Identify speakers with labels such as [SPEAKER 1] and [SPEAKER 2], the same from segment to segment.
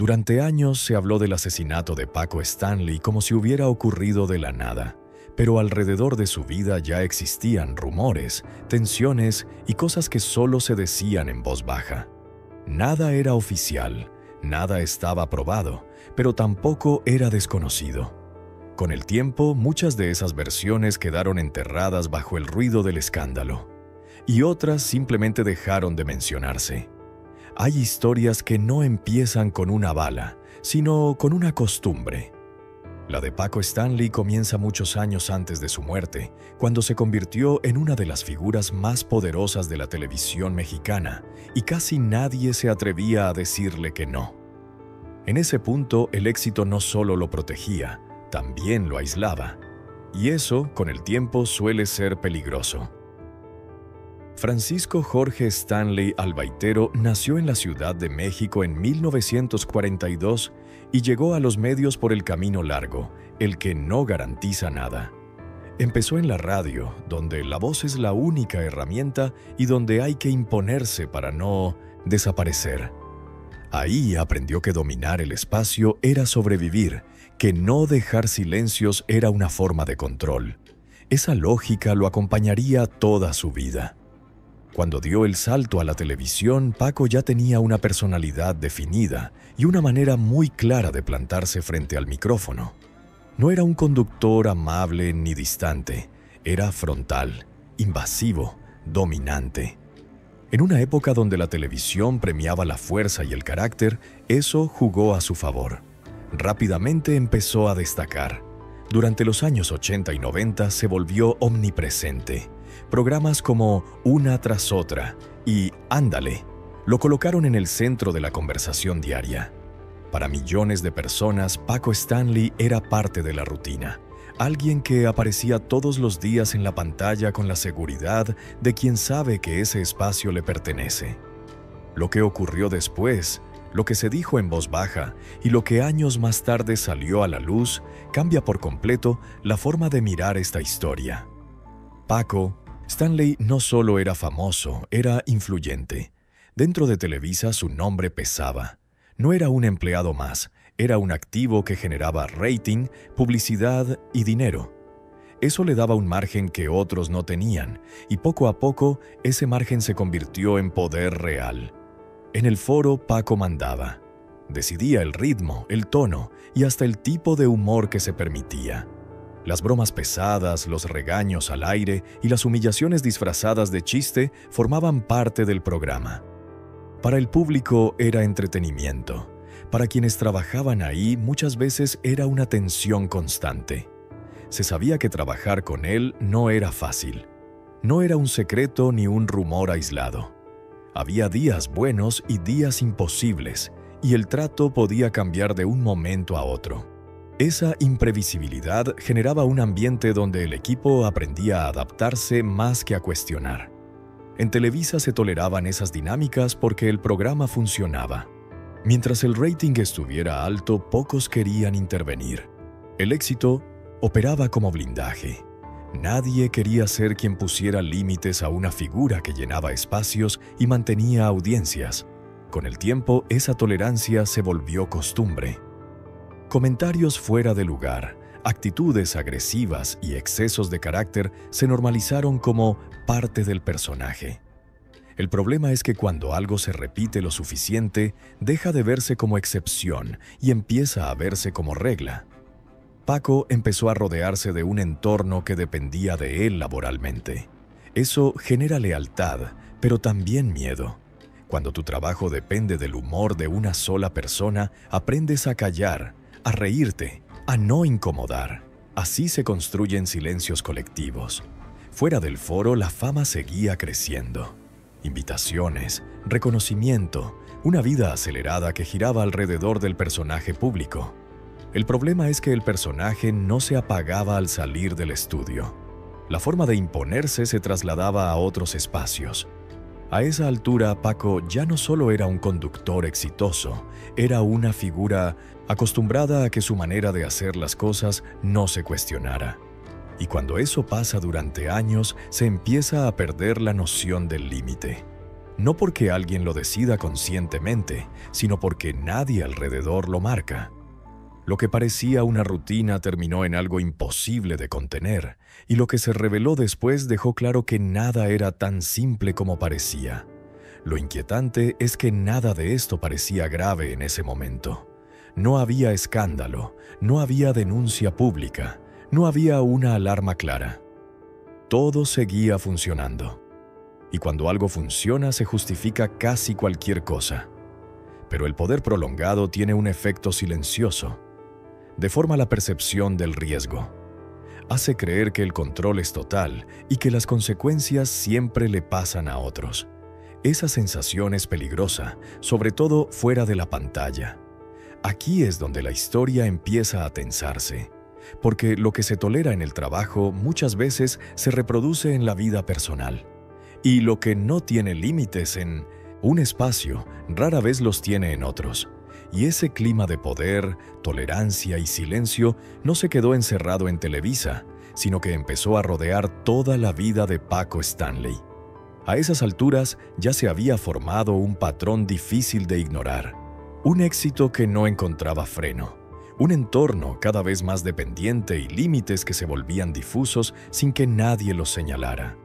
[SPEAKER 1] Durante años se habló del asesinato de Paco Stanley como si hubiera ocurrido de la nada, pero alrededor de su vida ya existían rumores, tensiones y cosas que solo se decían en voz baja. Nada era oficial, nada estaba probado, pero tampoco era desconocido. Con el tiempo, muchas de esas versiones quedaron enterradas bajo el ruido del escándalo, y otras simplemente dejaron de mencionarse. Hay historias que no empiezan con una bala, sino con una costumbre. La de Paco Stanley comienza muchos años antes de su muerte, cuando se convirtió en una de las figuras más poderosas de la televisión mexicana, y casi nadie se atrevía a decirle que no. En ese punto, el éxito no solo lo protegía, también lo aislaba, y eso, con el tiempo, suele ser peligroso. Francisco Jorge Stanley Albaitero nació en la Ciudad de México en 1942 y llegó a los medios por el camino largo, el que no garantiza nada. Empezó en la radio, donde la voz es la única herramienta y donde hay que imponerse para no desaparecer. Ahí aprendió que dominar el espacio era sobrevivir, que no dejar silencios era una forma de control. Esa lógica lo acompañaría toda su vida. Cuando dio el salto a la televisión, Paco ya tenía una personalidad definida y una manera muy clara de plantarse frente al micrófono. No era un conductor amable ni distante, era frontal, invasivo, dominante. En una época donde la televisión premiaba la fuerza y el carácter, eso jugó a su favor. Rápidamente empezó a destacar. Durante los años 80 y 90 se volvió omnipresente. Programas como Una tras otra y Ándale lo colocaron en el centro de la conversación diaria. Para millones de personas, Paco Stanley era parte de la rutina. Alguien que aparecía todos los días en la pantalla con la seguridad de quien sabe que ese espacio le pertenece. Lo que ocurrió después, lo que se dijo en voz baja y lo que años más tarde salió a la luz, cambia por completo la forma de mirar esta historia. Paco Stanley no solo era famoso, era influyente. Dentro de Televisa su nombre pesaba. No era un empleado más, era un activo que generaba rating, publicidad y dinero. Eso le daba un margen que otros no tenían, y poco a poco ese margen se convirtió en poder real. En el foro Paco mandaba. Decidía el ritmo, el tono y hasta el tipo de humor que se permitía. Las bromas pesadas, los regaños al aire y las humillaciones disfrazadas de chiste formaban parte del programa. Para el público era entretenimiento. Para quienes trabajaban ahí muchas veces era una tensión constante. Se sabía que trabajar con él no era fácil. No era un secreto ni un rumor aislado. Había días buenos y días imposibles, y el trato podía cambiar de un momento a otro. Esa imprevisibilidad generaba un ambiente donde el equipo aprendía a adaptarse más que a cuestionar. En Televisa se toleraban esas dinámicas porque el programa funcionaba. Mientras el rating estuviera alto, pocos querían intervenir. El éxito operaba como blindaje. Nadie quería ser quien pusiera límites a una figura que llenaba espacios y mantenía audiencias. Con el tiempo, esa tolerancia se volvió costumbre. Comentarios fuera de lugar, actitudes agresivas y excesos de carácter se normalizaron como parte del personaje. El problema es que cuando algo se repite lo suficiente, deja de verse como excepción y empieza a verse como regla. Paco empezó a rodearse de un entorno que dependía de él laboralmente. Eso genera lealtad, pero también miedo. Cuando tu trabajo depende del humor de una sola persona, aprendes a callar, a reírte, a no incomodar. Así se construyen silencios colectivos. Fuera del foro, la fama seguía creciendo. Invitaciones, reconocimiento, una vida acelerada que giraba alrededor del personaje público. El problema es que el personaje no se apagaba al salir del estudio. La forma de imponerse se trasladaba a otros espacios. A esa altura, Paco ya no solo era un conductor exitoso, era una figura acostumbrada a que su manera de hacer las cosas no se cuestionara. Y cuando eso pasa durante años, se empieza a perder la noción del límite. no porque alguien lo decida conscientemente, sino porque nadie alrededor lo marca. Lo que parecía una rutina terminó en algo imposible de contener, y lo que se reveló después dejó claro que nada era tan simple como parecía. Lo inquietante es que nada de esto parecía grave en ese momento. No había escándalo, no había denuncia pública, no había una alarma clara. Todo seguía funcionando. Y cuando algo funciona se justifica casi cualquier cosa. Pero el poder prolongado tiene un efecto silencioso. Deforma la percepción del riesgo. Hace creer que el control es total y que las consecuencias siempre le pasan a otros. Esa sensación es peligrosa, sobre todo fuera de la pantalla. Aquí es donde la historia empieza a tensarse, porque lo que se tolera en el trabajo muchas veces se reproduce en la vida personal. Y lo que no tiene límites en un espacio, rara vez los tiene en otros. Y ese clima de poder, tolerancia y silencio no se quedó encerrado en Televisa, sino que empezó a rodear toda la vida de Paco Stanley. A esas alturas ya se había formado un patrón difícil de ignorar, un éxito que no encontraba freno, un entorno cada vez más dependiente y límites que se volvían difusos sin que nadie los señalara.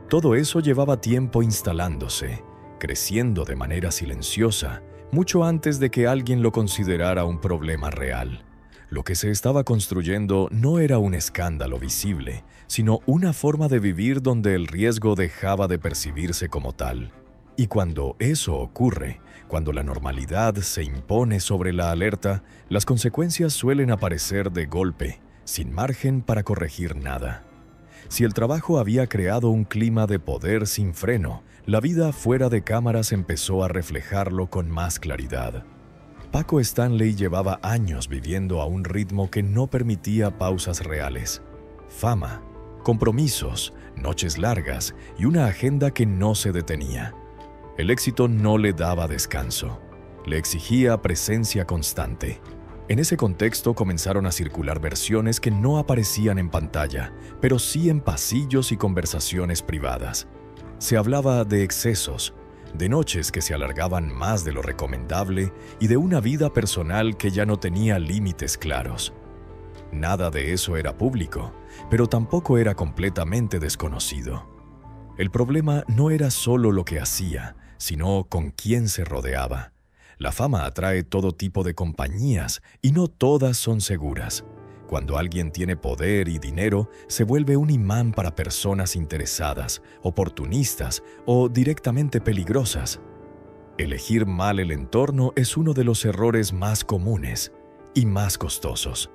[SPEAKER 1] Todo eso llevaba tiempo instalándose, creciendo de manera silenciosa, mucho antes de que alguien lo considerara un problema real. Lo que se estaba construyendo no era un escándalo visible, sino una forma de vivir donde el riesgo dejaba de percibirse como tal. Y cuando eso ocurre, cuando la normalidad se impone sobre la alerta, las consecuencias suelen aparecer de golpe, sin margen para corregir nada. Si el trabajo había creado un clima de poder sin freno, la vida fuera de cámaras empezó a reflejarlo con más claridad. Paco Stanley llevaba años viviendo a un ritmo que no permitía pausas reales. Fama, compromisos, noches largas y una agenda que no se detenía. El éxito no le daba descanso. Le exigía presencia constante. En ese contexto comenzaron a circular versiones que no aparecían en pantalla, pero sí en pasillos y conversaciones privadas. Se hablaba de excesos, de noches que se alargaban más de lo recomendable y de una vida personal que ya no tenía límites claros. Nada de eso era público, pero tampoco era completamente desconocido. El problema no era solo lo que hacía, sino con quién se rodeaba. La fama atrae todo tipo de compañías y no todas son seguras. Cuando alguien tiene poder y dinero, se vuelve un imán para personas interesadas, oportunistas o directamente peligrosas. Elegir mal el entorno es uno de los errores más comunes y más costosos.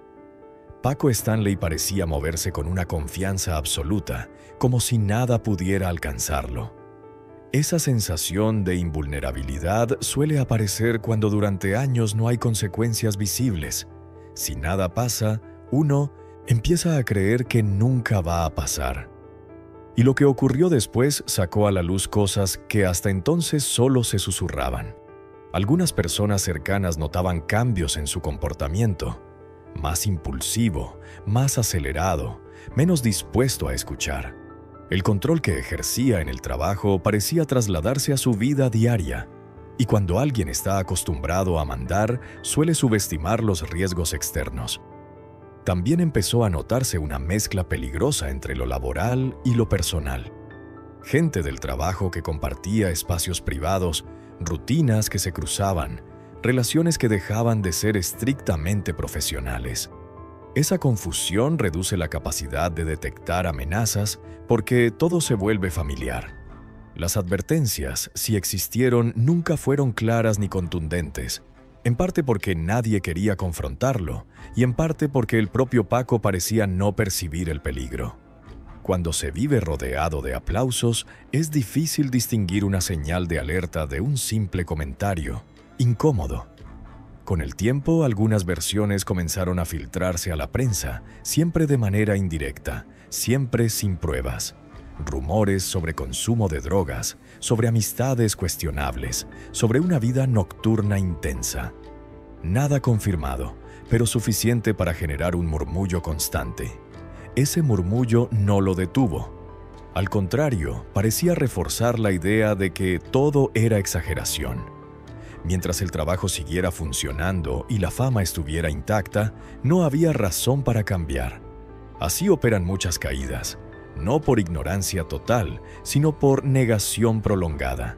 [SPEAKER 1] Paco Stanley parecía moverse con una confianza absoluta, como si nada pudiera alcanzarlo. Esa sensación de invulnerabilidad suele aparecer cuando durante años no hay consecuencias visibles. Si nada pasa, uno empieza a creer que nunca va a pasar. Y lo que ocurrió después sacó a la luz cosas que hasta entonces solo se susurraban. Algunas personas cercanas notaban cambios en su comportamiento, más impulsivo, más acelerado, menos dispuesto a escuchar. El control que ejercía en el trabajo parecía trasladarse a su vida diaria, y cuando alguien está acostumbrado a mandar, suele subestimar los riesgos externos. También empezó a notarse una mezcla peligrosa entre lo laboral y lo personal. Gente del trabajo que compartía espacios privados, rutinas que se cruzaban, relaciones que dejaban de ser estrictamente profesionales. Esa confusión reduce la capacidad de detectar amenazas porque todo se vuelve familiar. Las advertencias, si existieron, nunca fueron claras ni contundentes, en parte porque nadie quería confrontarlo y en parte porque el propio Paco parecía no percibir el peligro. Cuando se vive rodeado de aplausos, es difícil distinguir una señal de alerta de un simple comentario, incómodo. Con el tiempo, algunas versiones comenzaron a filtrarse a la prensa, siempre de manera indirecta, siempre sin pruebas. Rumores sobre consumo de drogas, sobre amistades cuestionables, sobre una vida nocturna intensa. Nada confirmado, pero suficiente para generar un murmullo constante. Ese murmullo no lo detuvo. Al contrario, parecía reforzar la idea de que todo era exageración. Mientras el trabajo siguiera funcionando y la fama estuviera intacta, no había razón para cambiar. Así operan muchas caídas, no por ignorancia total, sino por negación prolongada.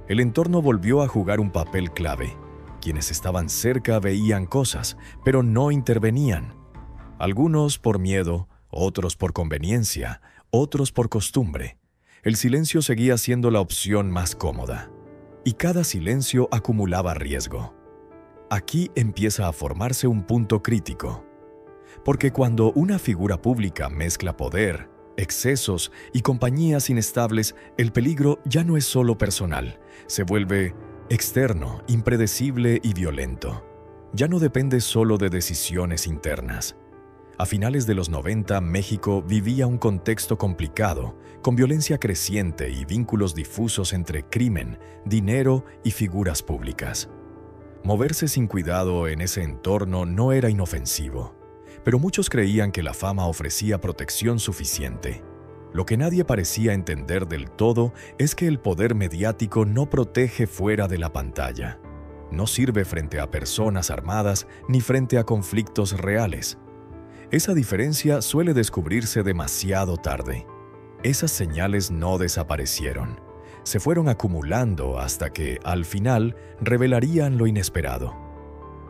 [SPEAKER 1] El entorno volvió a jugar un papel clave. Quienes estaban cerca veían cosas, pero no intervenían. Algunos por miedo, otros por conveniencia, otros por costumbre. El silencio seguía siendo la opción más cómoda. Y cada silencio acumulaba riesgo. Aquí empieza a formarse un punto crítico. Porque cuando una figura pública mezcla poder, excesos y compañías inestables, el peligro ya no es solo personal, se vuelve externo, impredecible y violento. Ya no depende solo de decisiones internas. A finales de los 90, México vivía un contexto complicado, con violencia creciente y vínculos difusos entre crimen, dinero y figuras públicas. Moverse sin cuidado en ese entorno no era inofensivo, pero muchos creían que la fama ofrecía protección suficiente. Lo que nadie parecía entender del todo es que el poder mediático no protege fuera de la pantalla. No sirve frente a personas armadas ni frente a conflictos reales. Esa diferencia suele descubrirse demasiado tarde. Esas señales no desaparecieron. Se fueron acumulando hasta que, al final, revelarían lo inesperado.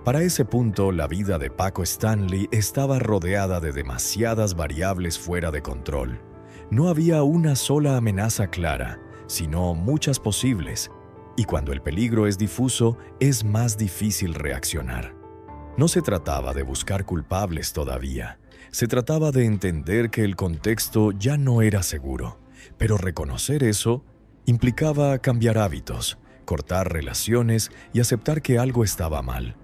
[SPEAKER 1] Para ese punto, la vida de Paco Stanley estaba rodeada de demasiadas variables fuera de control. No había una sola amenaza clara, sino muchas posibles, y cuando el peligro es difuso, es más difícil reaccionar. No se trataba de buscar culpables todavía. Se trataba de entender que el contexto ya no era seguro. Pero reconocer eso implicaba cambiar hábitos, cortar relaciones y aceptar que algo estaba mal.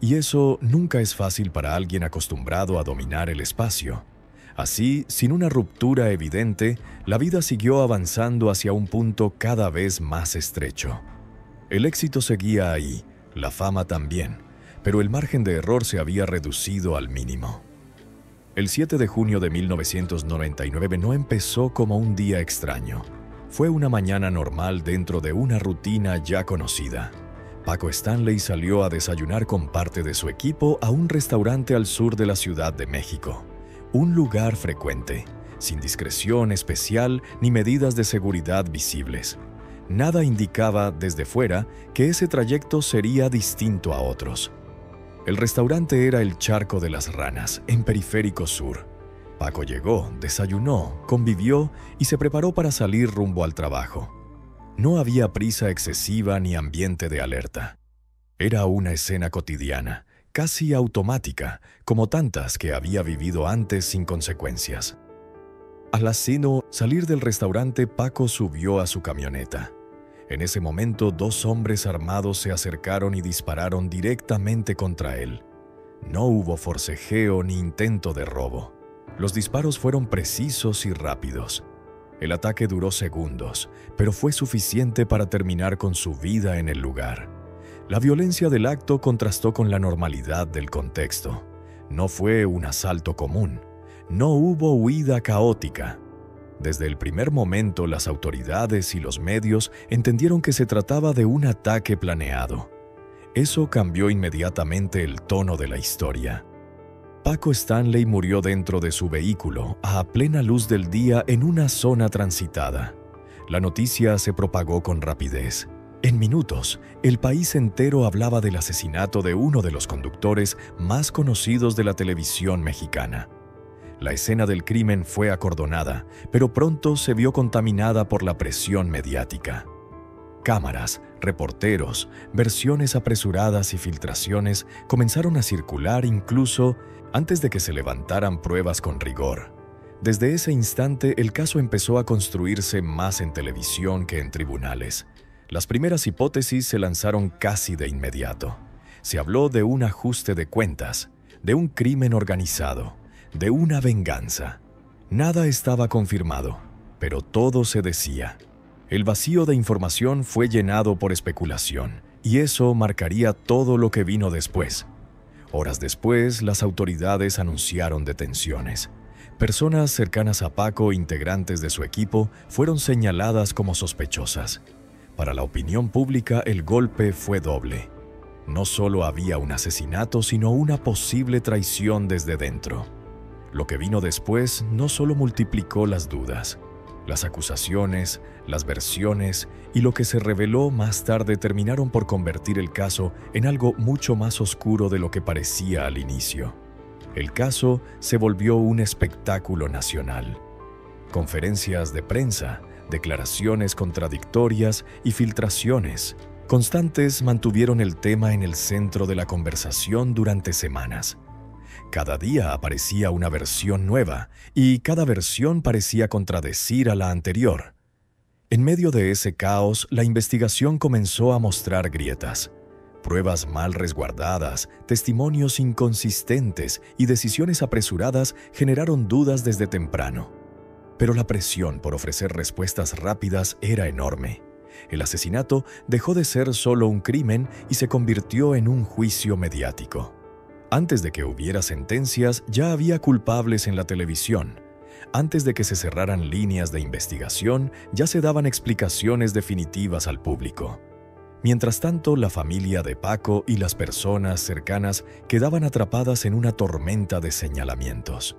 [SPEAKER 1] Y eso nunca es fácil para alguien acostumbrado a dominar el espacio. Así, sin una ruptura evidente, la vida siguió avanzando hacia un punto cada vez más estrecho. El éxito seguía ahí, la fama también, pero el margen de error se había reducido al mínimo. El 7 de junio de 1999 no empezó como un día extraño. Fue una mañana normal dentro de una rutina ya conocida. Paco Stanley salió a desayunar con parte de su equipo a un restaurante al sur de la Ciudad de México. Un lugar frecuente, sin discreción especial ni medidas de seguridad visibles. Nada indicaba desde fuera que ese trayecto sería distinto a otros. El restaurante era el Charco de las Ranas, en Periférico Sur. Paco llegó, desayunó, convivió y se preparó para salir rumbo al trabajo. No había prisa excesiva ni ambiente de alerta. Era una escena cotidiana, casi automática, como tantas que había vivido antes sin consecuencias. Al salir del restaurante, Paco subió a su camioneta. En ese momento, 2 hombres armados se acercaron y dispararon directamente contra él. No hubo forcejeo ni intento de robo. Los disparos fueron precisos y rápidos. El ataque duró segundos, pero fue suficiente para terminar con su vida en el lugar. La violencia del acto contrastó con la normalidad del contexto. No fue un asalto común. No hubo huida caótica. Desde el primer momento, las autoridades y los medios entendieron que se trataba de un ataque planeado. Eso cambió inmediatamente el tono de la historia. Paco Stanley murió dentro de su vehículo, a plena luz del día en una zona transitada. La noticia se propagó con rapidez. En minutos, el país entero hablaba del asesinato de uno de los conductores más conocidos de la televisión mexicana. La escena del crimen fue acordonada, pero pronto se vio contaminada por la presión mediática. Cámaras, reporteros, versiones apresuradas y filtraciones comenzaron a circular incluso antes de que se levantaran pruebas con rigor. Desde ese instante, el caso empezó a construirse más en televisión que en tribunales. Las primeras hipótesis se lanzaron casi de inmediato. Se habló de un ajuste de cuentas, de un crimen organizado, de una venganza. Nada estaba confirmado, pero todo se decía. El vacío de información fue llenado por especulación, y eso marcaría todo lo que vino después. Horas después, las autoridades anunciaron detenciones. Personas cercanas a Paco, integrantes de su equipo, fueron señaladas como sospechosas. Para la opinión pública, el golpe fue doble. No solo había un asesinato, sino una posible traición desde dentro. Lo que vino después no solo multiplicó las dudas, las acusaciones, las versiones y lo que se reveló más tarde terminaron por convertir el caso en algo mucho más oscuro de lo que parecía al inicio. El caso se volvió un espectáculo nacional. Conferencias de prensa, declaraciones contradictorias y filtraciones constantes mantuvieron el tema en el centro de la conversación durante semanas. Cada día aparecía una versión nueva y cada versión parecía contradecir a la anterior. En medio de ese caos, la investigación comenzó a mostrar grietas. Pruebas mal resguardadas, testimonios inconsistentes y decisiones apresuradas generaron dudas desde temprano. Pero la presión por ofrecer respuestas rápidas era enorme. El asesinato dejó de ser solo un crimen y se convirtió en un juicio mediático. Antes de que hubiera sentencias, ya había culpables en la televisión. Antes de que se cerraran líneas de investigación, ya se daban explicaciones definitivas al público. Mientras tanto, la familia de Paco y las personas cercanas quedaban atrapadas en una tormenta de señalamientos.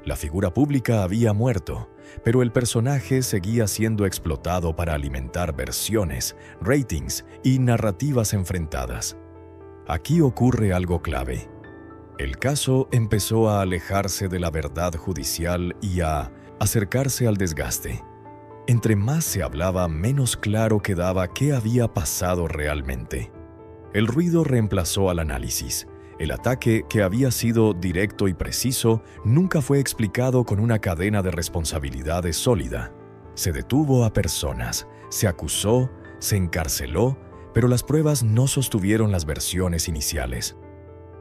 [SPEAKER 1] La figura pública había muerto, pero el personaje seguía siendo explotado para alimentar versiones, ratings y narrativas enfrentadas. Aquí ocurre algo clave. El caso empezó a alejarse de la verdad judicial y a acercarse al desgaste. Entre más se hablaba, menos claro quedaba qué había pasado realmente. El ruido reemplazó al análisis. El ataque, que había sido directo y preciso, nunca fue explicado con una cadena de responsabilidades sólida. Se detuvo a personas, se acusó, se encarceló, pero las pruebas no sostuvieron las versiones iniciales.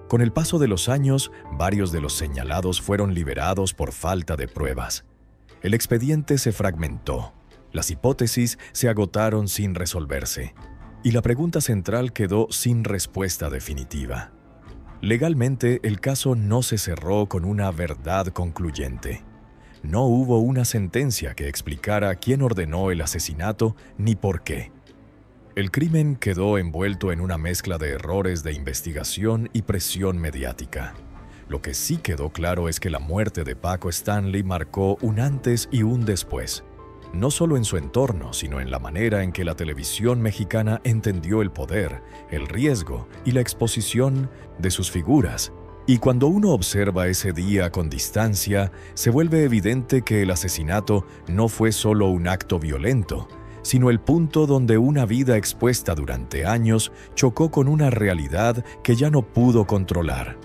[SPEAKER 1] Con el paso de los años, varios de los señalados fueron liberados por falta de pruebas. El expediente se fragmentó, las hipótesis se agotaron sin resolverse, y la pregunta central quedó sin respuesta definitiva. Legalmente, el caso no se cerró con una verdad concluyente. No hubo una sentencia que explicara quién ordenó el asesinato ni por qué. El crimen quedó envuelto en una mezcla de errores de investigación y presión mediática. Lo que sí quedó claro es que la muerte de Paco Stanley marcó un antes y un después, no solo en su entorno, sino en la manera en que la televisión mexicana entendió el poder, el riesgo y la exposición de sus figuras. Y cuando uno observa ese día con distancia, se vuelve evidente que el asesinato no fue solo un acto violento, sino el punto donde una vida expuesta durante años chocó con una realidad que ya no pudo controlar.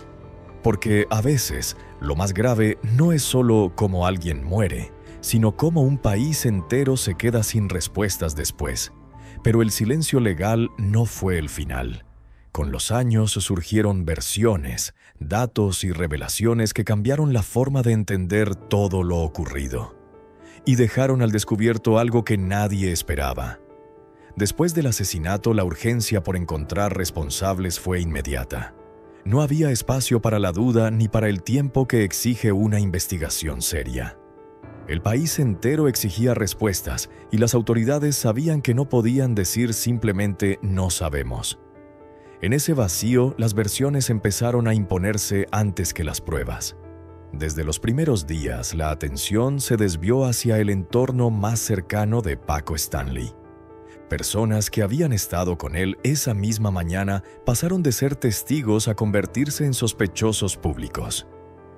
[SPEAKER 1] Porque a veces lo más grave no es solo cómo alguien muere, sino cómo un país entero se queda sin respuestas después. Pero el silencio legal no fue el final. Con los años surgieron versiones, datos y revelaciones que cambiaron la forma de entender todo lo ocurrido. Y dejaron al descubierto algo que nadie esperaba. Después del asesinato, la urgencia por encontrar responsables fue inmediata. No había espacio para la duda ni para el tiempo que exige una investigación seria. El país entero exigía respuestas y las autoridades sabían que no podían decir simplemente "no sabemos". En ese vacío, las versiones empezaron a imponerse antes que las pruebas. Desde los primeros días, la atención se desvió hacia el entorno más cercano de Paco Stanley. Personas que habían estado con él esa misma mañana pasaron de ser testigos a convertirse en sospechosos públicos.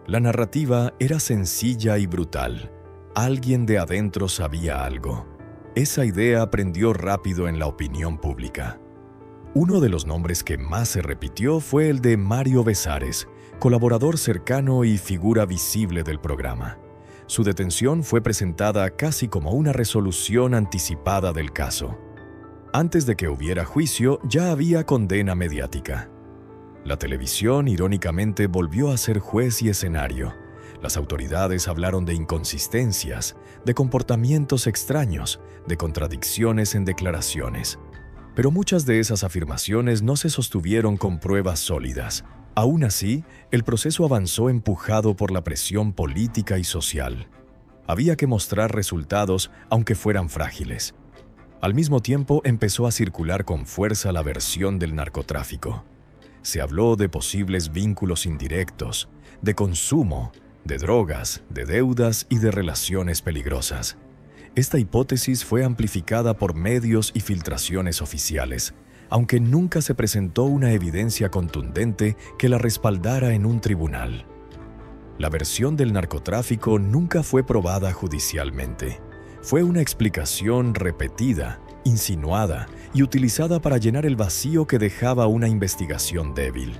[SPEAKER 1] La narrativa era sencilla y brutal. Alguien de adentro sabía algo. Esa idea prendió rápido en la opinión pública. Uno de los nombres que más se repitió fue el de Mario Besares, colaborador cercano y figura visible del programa. Su detención fue presentada casi como una resolución anticipada del caso. Antes de que hubiera juicio, ya había condena mediática. La televisión, irónicamente, volvió a ser juez y escenario. Las autoridades hablaron de inconsistencias, de comportamientos extraños, de contradicciones en declaraciones. Pero muchas de esas afirmaciones no se sostuvieron con pruebas sólidas. Aún así, el proceso avanzó empujado por la presión política y social. Había que mostrar resultados, aunque fueran frágiles. Al mismo tiempo, empezó a circular con fuerza la versión del narcotráfico. Se habló de posibles vínculos indirectos, de consumo, de drogas, de deudas y de relaciones peligrosas. Esta hipótesis fue amplificada por medios y filtraciones oficiales, aunque nunca se presentó una evidencia contundente que la respaldara en un tribunal. La versión del narcotráfico nunca fue probada judicialmente. Fue una explicación repetida, insinuada y utilizada para llenar el vacío que dejaba una investigación débil.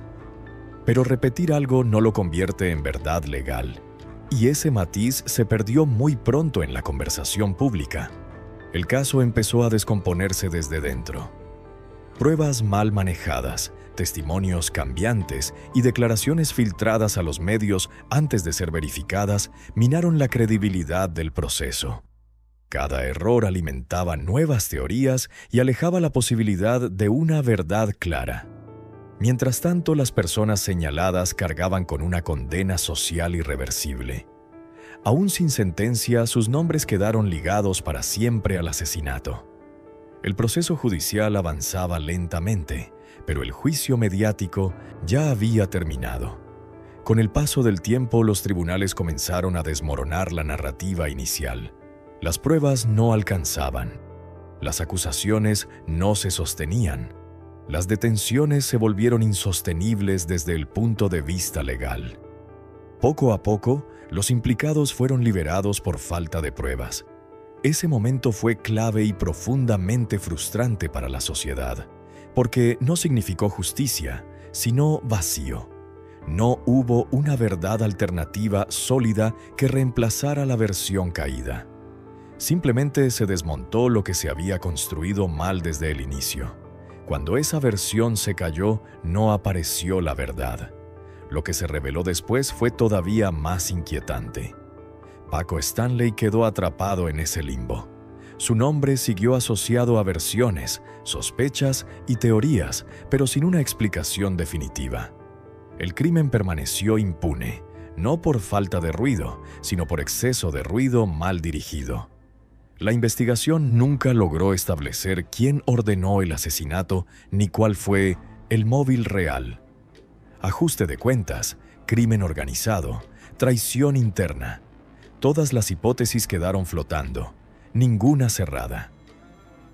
[SPEAKER 1] Pero repetir algo no lo convierte en verdad legal, y ese matiz se perdió muy pronto en la conversación pública. El caso empezó a descomponerse desde dentro. Pruebas mal manejadas, testimonios cambiantes y declaraciones filtradas a los medios antes de ser verificadas minaron la credibilidad del proceso. Cada error alimentaba nuevas teorías y alejaba la posibilidad de una verdad clara. Mientras tanto, las personas señaladas cargaban con una condena social irreversible. Aún sin sentencia, sus nombres quedaron ligados para siempre al asesinato. El proceso judicial avanzaba lentamente, pero el juicio mediático ya había terminado. Con el paso del tiempo, los tribunales comenzaron a desmoronar la narrativa inicial. Las pruebas no alcanzaban. Las acusaciones no se sostenían. Las detenciones se volvieron insostenibles desde el punto de vista legal. Poco a poco, los implicados fueron liberados por falta de pruebas. Ese momento fue clave y profundamente frustrante para la sociedad, porque no significó justicia, sino vacío. No hubo una verdad alternativa sólida que reemplazara la versión caída. Simplemente se desmontó lo que se había construido mal desde el inicio. Cuando esa versión se cayó, no apareció la verdad. Lo que se reveló después fue todavía más inquietante. Paco Stanley quedó atrapado en ese limbo. Su nombre siguió asociado a versiones, sospechas y teorías, pero sin una explicación definitiva. El crimen permaneció impune, no por falta de ruido, sino por exceso de ruido mal dirigido. La investigación nunca logró establecer quién ordenó el asesinato ni cuál fue el móvil real. Ajuste de cuentas, crimen organizado, traición interna. Todas las hipótesis quedaron flotando, ninguna cerrada.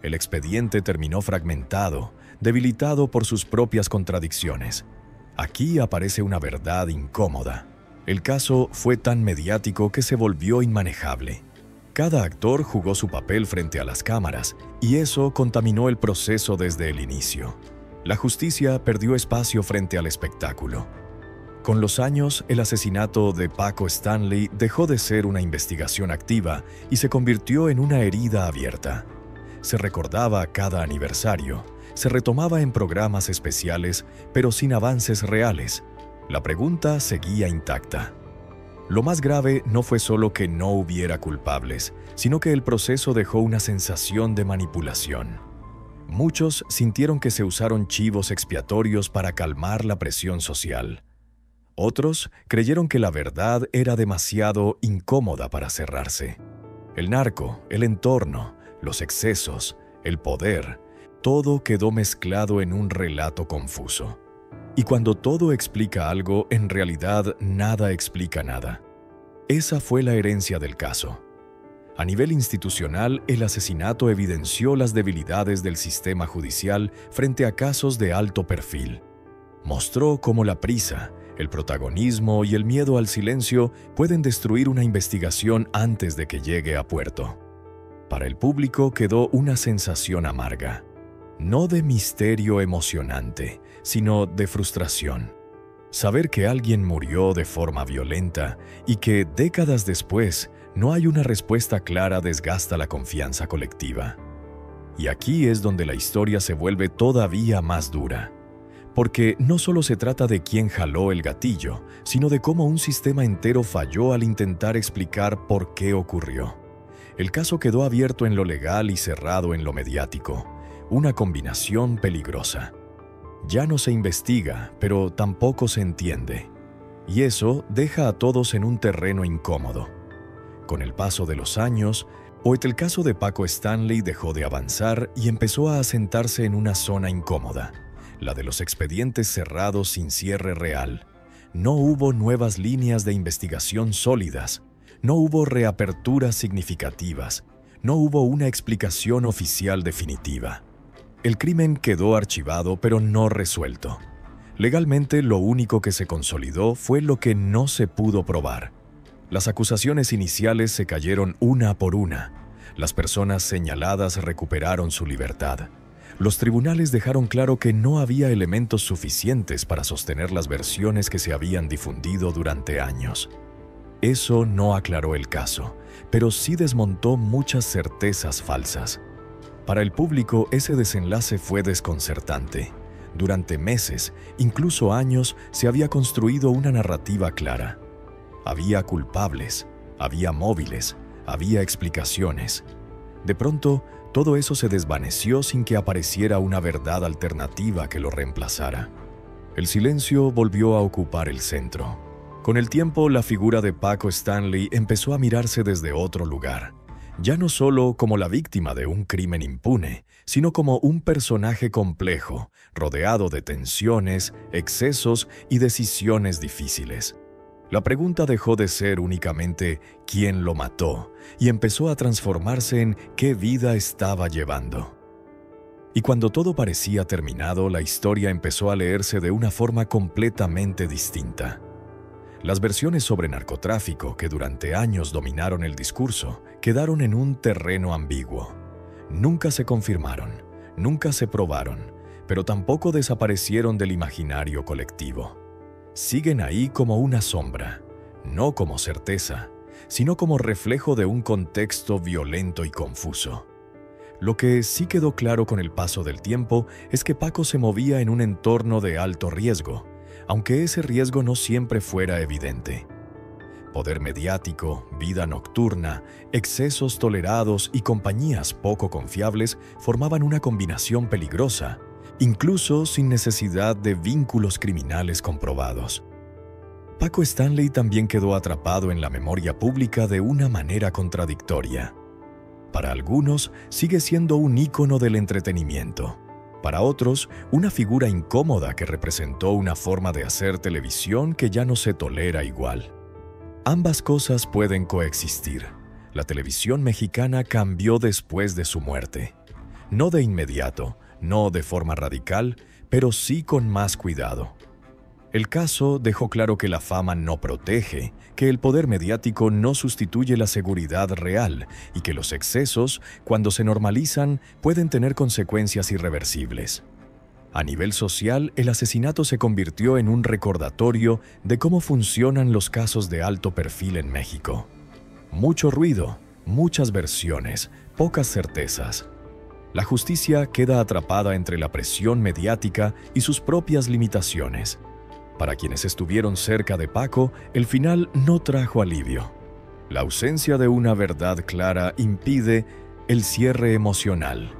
[SPEAKER 1] El expediente terminó fragmentado, debilitado por sus propias contradicciones. Aquí aparece una verdad incómoda. El caso fue tan mediático que se volvió inmanejable. Cada actor jugó su papel frente a las cámaras, y eso contaminó el proceso desde el inicio. La justicia perdió espacio frente al espectáculo. Con los años, el asesinato de Paco Stanley dejó de ser una investigación activa y se convirtió en una herida abierta. Se recordaba cada aniversario, se retomaba en programas especiales, pero sin avances reales. La pregunta seguía intacta. Lo más grave no fue solo que no hubiera culpables, sino que el proceso dejó una sensación de manipulación. Muchos sintieron que se usaron chivos expiatorios para calmar la presión social. Otros creyeron que la verdad era demasiado incómoda para cerrarse. El narco, el entorno, los excesos, el poder, todo quedó mezclado en un relato confuso. Y cuando todo explica algo, en realidad nada explica nada. Esa fue la herencia del caso. A nivel institucional, el asesinato evidenció las debilidades del sistema judicial frente a casos de alto perfil. Mostró cómo la prisa, el protagonismo y el miedo al silencio pueden destruir una investigación antes de que llegue a puerto. Para el público quedó una sensación amarga, no de misterio emocionante, sino de frustración. Saber que alguien murió de forma violenta y que décadas después no hay una respuesta clara desgasta la confianza colectiva. Y aquí es donde la historia se vuelve todavía más dura. Porque no solo se trata de quién jaló el gatillo, sino de cómo un sistema entero falló al intentar explicar por qué ocurrió. El caso quedó abierto en lo legal y cerrado en lo mediático, una combinación peligrosa. Ya no se investiga, pero tampoco se entiende. Y eso deja a todos en un terreno incómodo. Con el paso de los años, el caso de Paco Stanley dejó de avanzar y empezó a asentarse en una zona incómoda, la de los expedientes cerrados sin cierre real. No hubo nuevas líneas de investigación sólidas, no hubo reaperturas significativas, no hubo una explicación oficial definitiva. El crimen quedó archivado pero no resuelto. Legalmente, lo único que se consolidó fue lo que no se pudo probar. Las acusaciones iniciales se cayeron una por una. Las personas señaladas recuperaron su libertad. Los tribunales dejaron claro que no había elementos suficientes para sostener las versiones que se habían difundido durante años. Eso no aclaró el caso, pero sí desmontó muchas certezas falsas. Para el público, ese desenlace fue desconcertante. Durante meses, incluso años, se había construido una narrativa clara. Había culpables, había móviles, había explicaciones. De pronto, todo eso se desvaneció sin que apareciera una verdad alternativa que lo reemplazara. El silencio volvió a ocupar el centro. Con el tiempo, la figura de Paco Stanley empezó a mirarse desde otro lugar. Ya no solo como la víctima de un crimen impune, sino como un personaje complejo, rodeado de tensiones, excesos y decisiones difíciles. La pregunta dejó de ser únicamente ¿quién lo mató? Y empezó a transformarse en ¿qué vida estaba llevando? Y cuando todo parecía terminado, la historia empezó a leerse de una forma completamente distinta. Las versiones sobre narcotráfico que durante años dominaron el discurso quedaron en un terreno ambiguo. Nunca se confirmaron, nunca se probaron, pero tampoco desaparecieron del imaginario colectivo. Siguen ahí como una sombra, no como certeza, sino como reflejo de un contexto violento y confuso. Lo que sí quedó claro con el paso del tiempo es que Paco se movía en un entorno de alto riesgo, aunque ese riesgo no siempre fuera evidente. Poder mediático, vida nocturna, excesos tolerados y compañías poco confiables formaban una combinación peligrosa, incluso sin necesidad de vínculos criminales comprobados. Paco Stanley también quedó atrapado en la memoria pública de una manera contradictoria. Para algunos, sigue siendo un ícono del entretenimiento. Para otros, una figura incómoda que representó una forma de hacer televisión que ya no se tolera igual. Ambas cosas pueden coexistir. La televisión mexicana cambió después de su muerte. No de inmediato, no de forma radical, pero sí con más cuidado. El caso dejó claro que la fama no protege, que el poder mediático no sustituye la seguridad real y que los excesos, cuando se normalizan, pueden tener consecuencias irreversibles. A nivel social, el asesinato se convirtió en un recordatorio de cómo funcionan los casos de alto perfil en México. Mucho ruido, muchas versiones, pocas certezas. La justicia queda atrapada entre la presión mediática y sus propias limitaciones. Para quienes estuvieron cerca de Paco, el final no trajo alivio. La ausencia de una verdad clara impide el cierre emocional.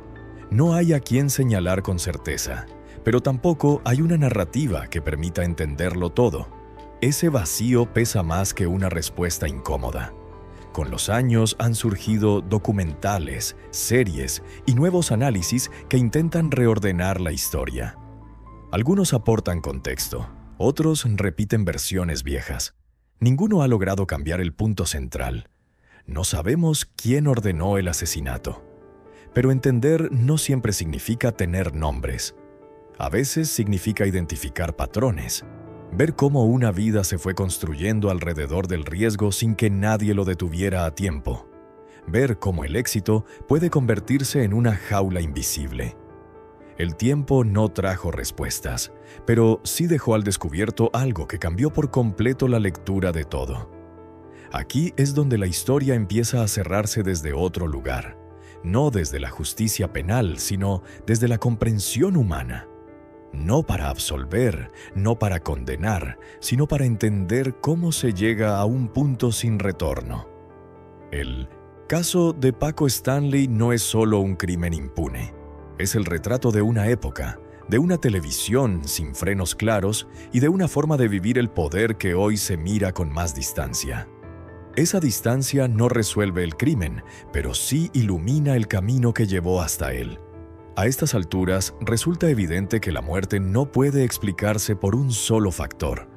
[SPEAKER 1] No hay a quien señalar con certeza, pero tampoco hay una narrativa que permita entenderlo todo. Ese vacío pesa más que una respuesta incómoda. Con los años han surgido documentales, series y nuevos análisis que intentan reordenar la historia. Algunos aportan contexto. Otros repiten versiones viejas. Ninguno ha logrado cambiar el punto central. No sabemos quién ordenó el asesinato. Pero entender no siempre significa tener nombres. A veces significa identificar patrones, ver cómo una vida se fue construyendo alrededor del riesgo sin que nadie lo detuviera a tiempo, ver cómo el éxito puede convertirse en una jaula invisible. El tiempo no trajo respuestas, pero sí dejó al descubierto algo que cambió por completo la lectura de todo. Aquí es donde la historia empieza a cerrarse desde otro lugar, no desde la justicia penal, sino desde la comprensión humana. No para absolver, no para condenar, sino para entender cómo se llega a un punto sin retorno. El caso de Paco Stanley no es solo un crimen impune. Es el retrato de una época, de una televisión sin frenos claros y de una forma de vivir el poder que hoy se mira con más distancia. Esa distancia no resuelve el crimen, pero sí ilumina el camino que llevó hasta él. A estas alturas, resulta evidente que la muerte no puede explicarse por un solo factor.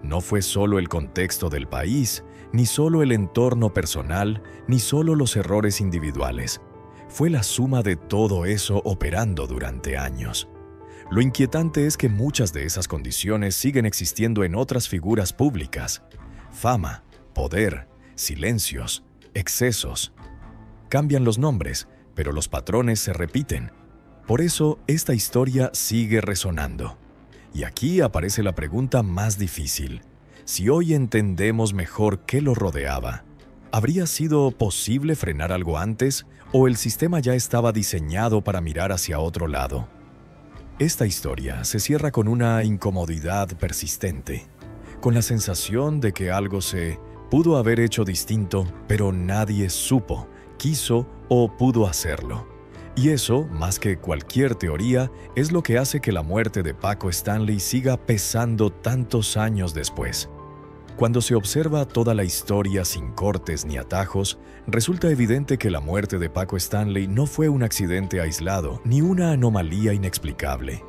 [SPEAKER 1] No fue solo el contexto del país, ni solo el entorno personal, ni solo los errores individuales. Fue la suma de todo eso operando durante años. Lo inquietante es que muchas de esas condiciones siguen existiendo en otras figuras públicas. Fama, poder, silencios, excesos. Cambian los nombres, pero los patrones se repiten. Por eso, esta historia sigue resonando. Y aquí aparece la pregunta más difícil. Si hoy entendemos mejor qué lo rodeaba, ¿habría sido posible frenar algo antes o el sistema ya estaba diseñado para mirar hacia otro lado? Esta historia se cierra con una incomodidad persistente, con la sensación de que algo se pudo haber hecho distinto, pero nadie supo, quiso o pudo hacerlo. Y eso, más que cualquier teoría, es lo que hace que la muerte de Paco Stanley siga pesando tantos años después. Cuando se observa toda la historia sin cortes ni atajos, resulta evidente que la muerte de Paco Stanley no fue un accidente aislado ni una anomalía inexplicable.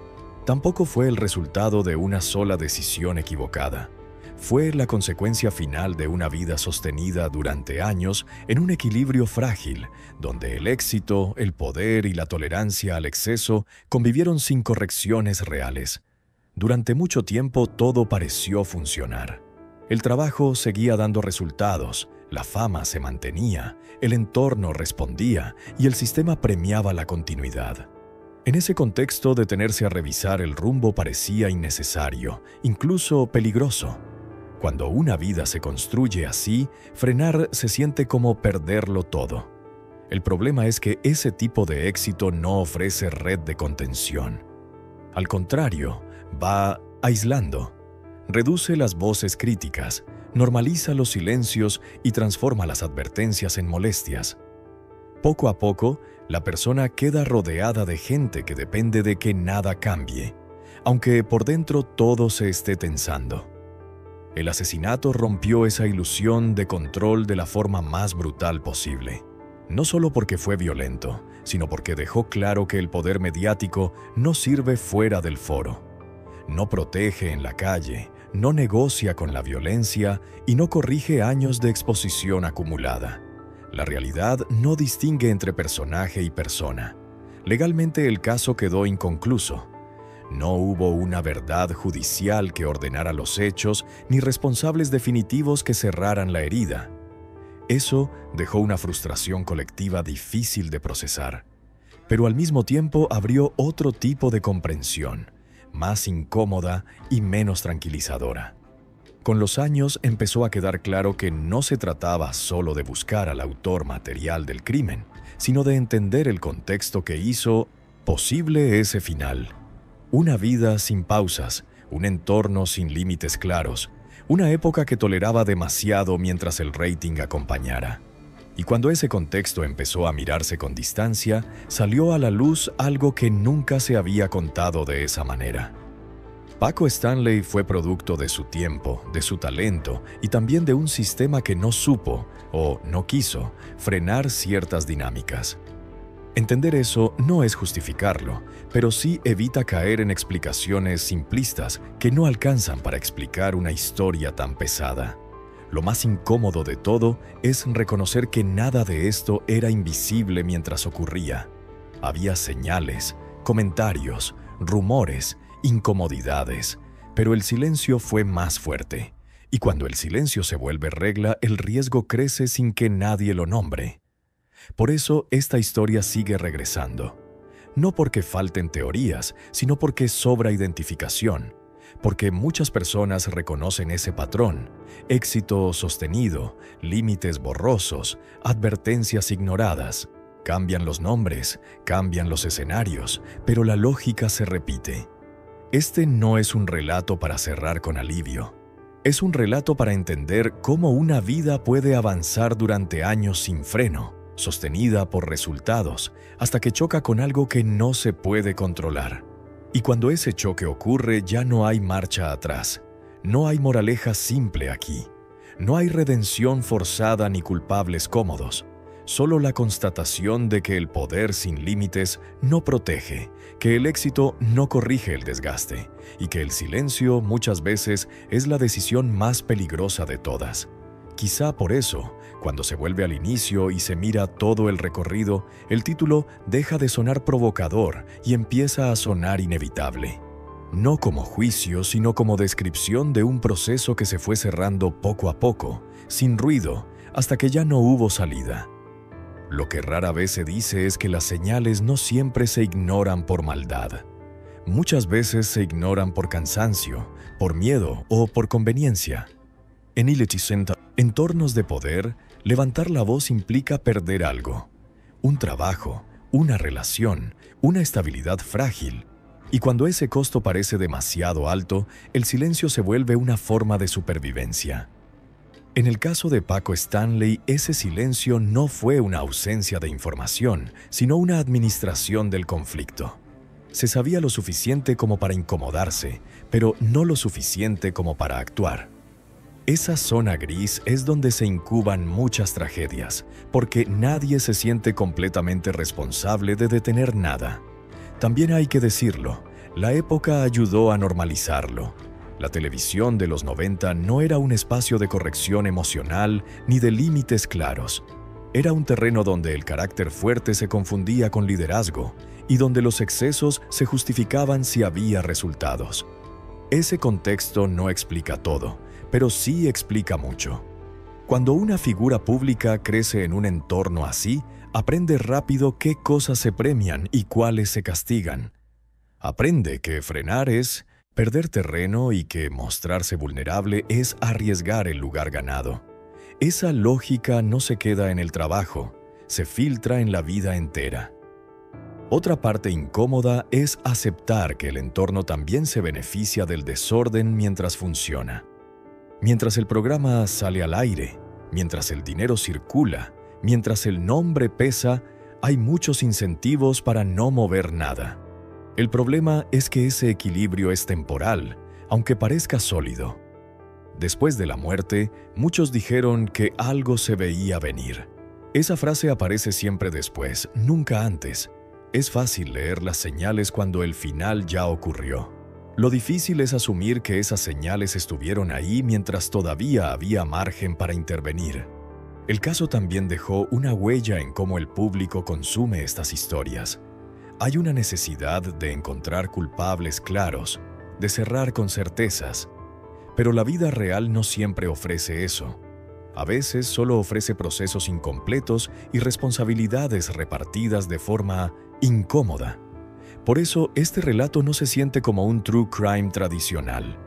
[SPEAKER 1] Tampoco fue el resultado de una sola decisión equivocada. Fue la consecuencia final de una vida sostenida durante años en un equilibrio frágil, donde el éxito, el poder y la tolerancia al exceso convivieron sin correcciones reales. Durante mucho tiempo todo pareció funcionar. El trabajo seguía dando resultados, la fama se mantenía, el entorno respondía y el sistema premiaba la continuidad. En ese contexto, detenerse a revisar el rumbo parecía innecesario, incluso peligroso. Cuando una vida se construye así, frenar se siente como perderlo todo. El problema es que ese tipo de éxito no ofrece red de contención. Al contrario, va aislando. Reduce las voces críticas, normaliza los silencios y transforma las advertencias en molestias. Poco a poco, la persona queda rodeada de gente que depende de que nada cambie, aunque por dentro todo se esté tensando. El asesinato rompió esa ilusión de control de la forma más brutal posible. No solo porque fue violento, sino porque dejó claro que el poder mediático no sirve fuera del foro. No protege en la calle, no negocia con la violencia y no corrige años de exposición acumulada. La realidad no distingue entre personaje y persona. Legalmente el caso quedó inconcluso. No hubo una verdad judicial que ordenara los hechos ni responsables definitivos que cerraran la herida. Eso dejó una frustración colectiva difícil de procesar, pero al mismo tiempo abrió otro tipo de comprensión, más incómoda y menos tranquilizadora. Con los años empezó a quedar claro que no se trataba solo de buscar al autor material del crimen, sino de entender el contexto que hizo posible ese final. Una vida sin pausas, un entorno sin límites claros, una época que toleraba demasiado mientras el rating acompañara. Y cuando ese contexto empezó a mirarse con distancia, salió a la luz algo que nunca se había contado de esa manera. Paco Stanley fue producto de su tiempo, de su talento y también de un sistema que no supo, o no quiso, frenar ciertas dinámicas. Entender eso no es justificarlo, pero sí evita caer en explicaciones simplistas que no alcanzan para explicar una historia tan pesada. Lo más incómodo de todo es reconocer que nada de esto era invisible mientras ocurría. Había señales, comentarios, rumores, incomodidades, pero el silencio fue más fuerte. Y cuando el silencio se vuelve regla, el riesgo crece sin que nadie lo nombre. Por eso esta historia sigue regresando. No porque falten teorías, sino porque sobra identificación. Porque muchas personas reconocen ese patrón: éxito sostenido, límites borrosos, advertencias ignoradas. Cambian los nombres, cambian los escenarios, pero la lógica se repite. Este no es un relato para cerrar con alivio. Es un relato para entender cómo una vida puede avanzar durante años sin freno, sostenida por resultados, hasta que choca con algo que no se puede controlar. Y cuando ese choque ocurre, ya no hay marcha atrás. No hay moraleja simple aquí. No hay redención forzada ni culpables cómodos. Solo la constatación de que el poder sin límites no protege, que el éxito no corrige el desgaste y que el silencio muchas veces es la decisión más peligrosa de todas. Quizá por eso, cuando se vuelve al inicio y se mira todo el recorrido, el título deja de sonar provocador y empieza a sonar inevitable. No como juicio, sino como descripción de un proceso que se fue cerrando poco a poco, sin ruido, hasta que ya no hubo salida. Lo que rara vez se dice es que las señales no siempre se ignoran por maldad. Muchas veces se ignoran por cansancio, por miedo o por conveniencia. En entornos de poder, levantar la voz implica perder algo. Un trabajo, una relación, una estabilidad frágil. Y cuando ese costo parece demasiado alto, el silencio se vuelve una forma de supervivencia. En el caso de Paco Stanley, ese silencio no fue una ausencia de información, sino una administración del conflicto. Se sabía lo suficiente como para incomodarse, pero no lo suficiente como para actuar. Esa zona gris es donde se incuban muchas tragedias, porque nadie se siente completamente responsable de detener nada. También hay que decirlo, la época ayudó a normalizarlo. La televisión de los 90 no era un espacio de corrección emocional ni de límites claros. Era un terreno donde el carácter fuerte se confundía con liderazgo y donde los excesos se justificaban si había resultados. Ese contexto no explica todo, pero sí explica mucho. Cuando una figura pública crece en un entorno así, aprende rápido qué cosas se premian y cuáles se castigan. Aprende que frenar es perder terreno y que mostrarse vulnerable es arriesgar el lugar ganado. Esa lógica no se queda en el trabajo, se filtra en la vida entera. Otra parte incómoda es aceptar que el entorno también se beneficia del desorden mientras funciona. Mientras el programa sale al aire, mientras el dinero circula, mientras el nombre pesa, hay muchos incentivos para no mover nada. El problema es que ese equilibrio es temporal, aunque parezca sólido. Después de la muerte, muchos dijeron que algo se veía venir. Esa frase aparece siempre después, nunca antes. Es fácil leer las señales cuando el final ya ocurrió. Lo difícil es asumir que esas señales estuvieron ahí mientras todavía había margen para intervenir. El caso también dejó una huella en cómo el público consume estas historias. Hay una necesidad de encontrar culpables claros, de cerrar con certezas. Pero la vida real no siempre ofrece eso. A veces solo ofrece procesos incompletos y responsabilidades repartidas de forma incómoda. Por eso, este relato no se siente como un true crime tradicional.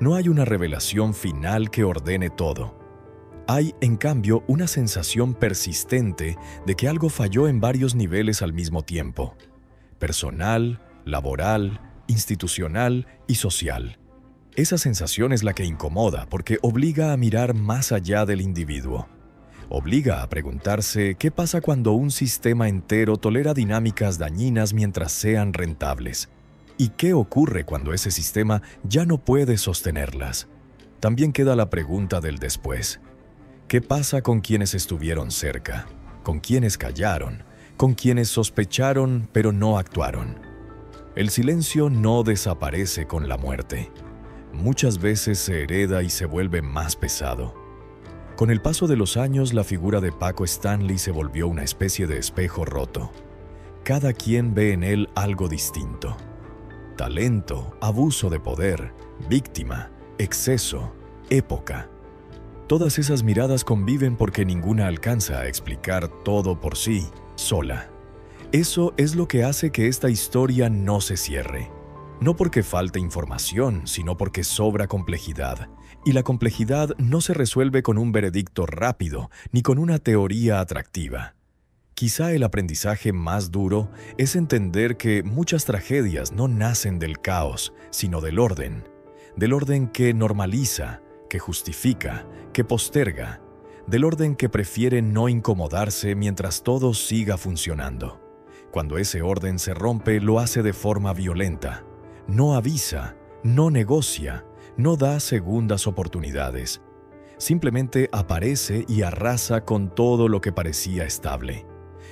[SPEAKER 1] No hay una revelación final que ordene todo. Hay, en cambio, una sensación persistente de que algo falló en varios niveles al mismo tiempo: personal, laboral, institucional y social. Esa sensación es la que incomoda porque obliga a mirar más allá del individuo. Obliga a preguntarse qué pasa cuando un sistema entero tolera dinámicas dañinas mientras sean rentables. ¿Y qué ocurre cuando ese sistema ya no puede sostenerlas? También queda la pregunta del después. ¿Qué pasa con quienes estuvieron cerca? ¿Con quienes callaron? ¿Con quienes sospecharon pero no actuaron? El silencio no desaparece con la muerte. Muchas veces se hereda y se vuelve más pesado. Con el paso de los años, la figura de Paco Stanley se volvió una especie de espejo roto. Cada quien ve en él algo distinto. Talento, abuso de poder, víctima, exceso, época. Todas esas miradas conviven porque ninguna alcanza a explicar todo por sí, sola. Eso es lo que hace que esta historia no se cierre. No porque falte información, sino porque sobra complejidad. Y la complejidad no se resuelve con un veredicto rápido, ni con una teoría atractiva. Quizá el aprendizaje más duro es entender que muchas tragedias no nacen del caos, sino del orden que normaliza, que justifica, que posterga, del orden que prefiere no incomodarse mientras todo siga funcionando. Cuando ese orden se rompe, lo hace de forma violenta, no avisa, no negocia, no da segundas oportunidades. Simplemente aparece y arrasa con todo lo que parecía estable.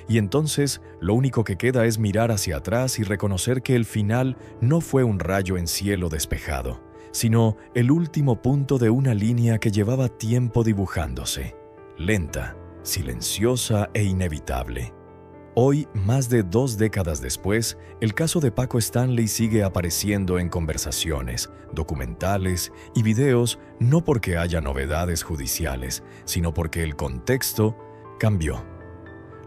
[SPEAKER 1] Y entonces lo único que queda es mirar hacia atrás y reconocer que el final no fue un rayo en cielo despejado, sino el último punto de una línea que llevaba tiempo dibujándose, lenta, silenciosa e inevitable. Hoy, más de 2 décadas después, el caso de Paco Stanley sigue apareciendo en conversaciones, documentales y videos, no porque haya novedades judiciales, sino porque el contexto cambió.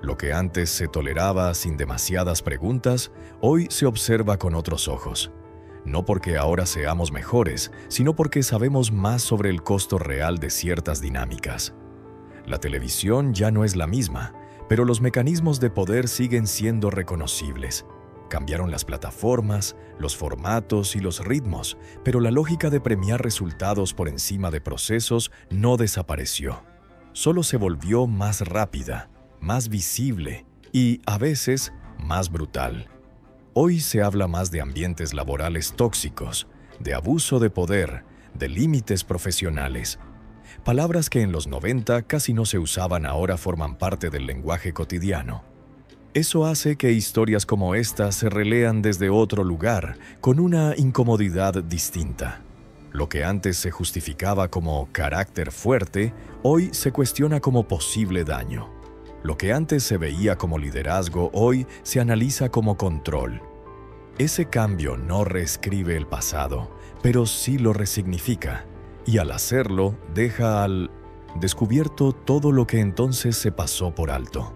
[SPEAKER 1] Lo que antes se toleraba sin demasiadas preguntas, hoy se observa con otros ojos. No porque ahora seamos mejores, sino porque sabemos más sobre el costo real de ciertas dinámicas. La televisión ya no es la misma, pero los mecanismos de poder siguen siendo reconocibles. Cambiaron las plataformas, los formatos y los ritmos, pero la lógica de premiar resultados por encima de procesos no desapareció. Solo se volvió más rápida, más visible y, a veces, más brutal. Hoy se habla más de ambientes laborales tóxicos, de abuso de poder, de límites profesionales. Palabras que en los 90 casi no se usaban ahora forman parte del lenguaje cotidiano. Eso hace que historias como esta se relean desde otro lugar, con una incomodidad distinta. Lo que antes se justificaba como carácter fuerte, hoy se cuestiona como posible daño. Lo que antes se veía como liderazgo, hoy se analiza como control. Ese cambio no reescribe el pasado, pero sí lo resignifica. Y al hacerlo, deja al descubierto todo lo que entonces se pasó por alto.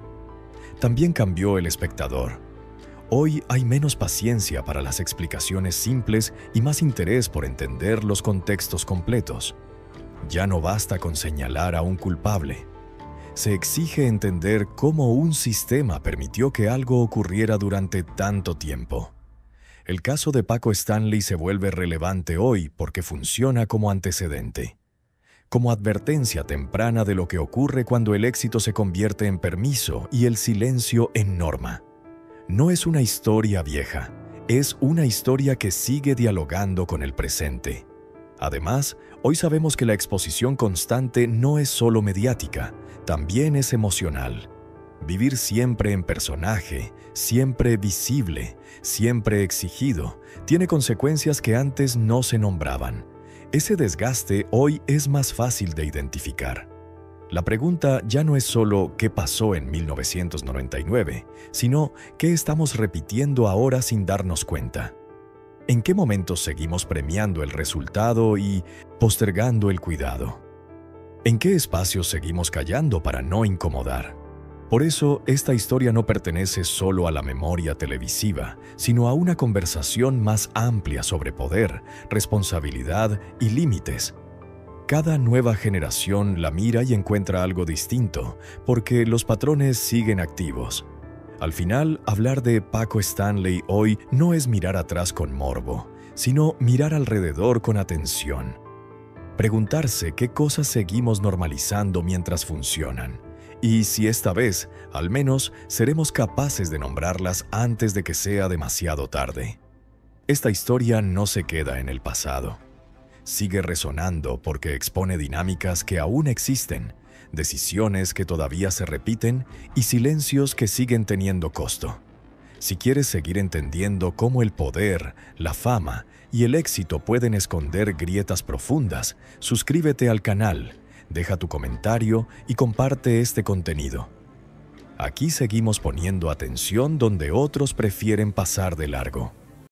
[SPEAKER 1] También cambió el espectador. Hoy hay menos paciencia para las explicaciones simples y más interés por entender los contextos completos. Ya no basta con señalar a un culpable. Se exige entender cómo un sistema permitió que algo ocurriera durante tanto tiempo. El caso de Paco Stanley se vuelve relevante hoy porque funciona como antecedente, como advertencia temprana de lo que ocurre cuando el éxito se convierte en permiso y el silencio en norma. No es una historia vieja, es una historia que sigue dialogando con el presente. Además, hoy sabemos que la exposición constante no es solo mediática, también es emocional. Vivir siempre en personaje, siempre visible, siempre exigido, tiene consecuencias que antes no se nombraban. Ese desgaste hoy es más fácil de identificar. La pregunta ya no es solo ¿qué pasó en 1999?, sino ¿qué estamos repitiendo ahora sin darnos cuenta? ¿En qué momentos seguimos premiando el resultado y postergando el cuidado? ¿En qué espacios seguimos callando para no incomodar? Por eso, esta historia no pertenece solo a la memoria televisiva, sino a una conversación más amplia sobre poder, responsabilidad y límites. Cada nueva generación la mira y encuentra algo distinto, porque los patrones siguen activos. Al final, hablar de Paco Stanley hoy no es mirar atrás con morbo, sino mirar alrededor con atención. Preguntarse qué cosas seguimos normalizando mientras funcionan. Y si esta vez, al menos, seremos capaces de nombrarlas antes de que sea demasiado tarde. Esta historia no se queda en el pasado. Sigue resonando porque expone dinámicas que aún existen, decisiones que todavía se repiten y silencios que siguen teniendo costo. Si quieres seguir entendiendo cómo el poder, la fama y el éxito pueden esconder grietas profundas, suscríbete al canal. Deja tu comentario y comparte este contenido. Aquí seguimos poniendo atención donde otros prefieren pasar de largo.